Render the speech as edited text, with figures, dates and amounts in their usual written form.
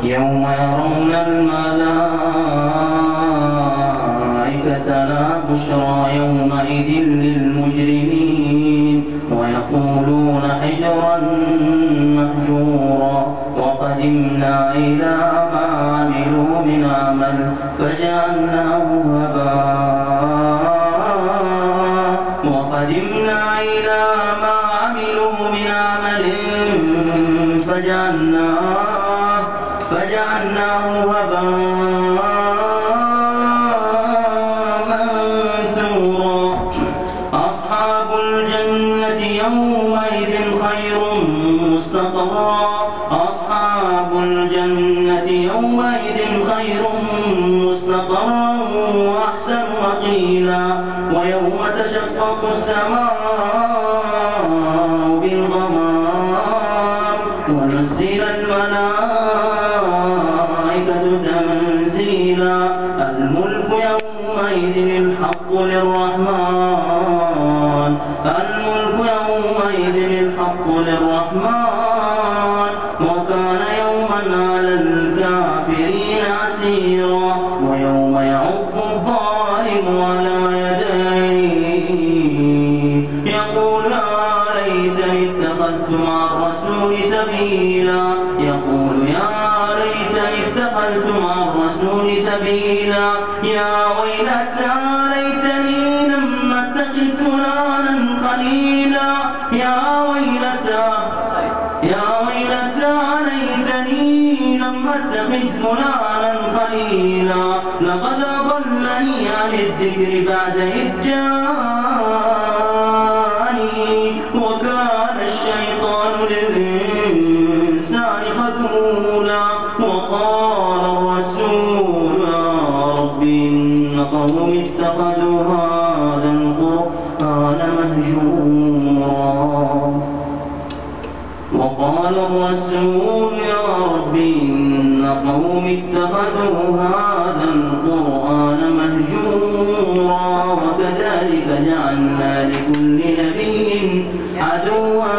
يوم يرون الملائكة لا بشرى يومئذ للمجرمين ويقولون حجرا محجورا وقدمنا إلى ما عملوا من عمل فجعلناه هباء منثورا. أصحاب الجنة يومئذ خير مستقرا وأحسن مقيلا. ويوم تشقق السماء بالغمام ونزل الملائكة تنزيلا. الملك يومئذ الحق للرحمن وكان يوما على الكافرين عسيرا. ويوم يعض الظالم على يديه يقول يا ليتني اتخذت مع الرسول سبيلا. يا ويلتى ليتني لم اتخذ فلانا خليلا. يا ويلتى ليتني لم اتخذ فلانا خليلا. لقد أضلني عن الذكر بعد إذ جاءني وكان الشيطان للإنسان خذولا. وقال الرسول يا رب إن قومي اتخذوا هذا القرآن مهجورا. وكذلك جعلنا لكل نبي عدوا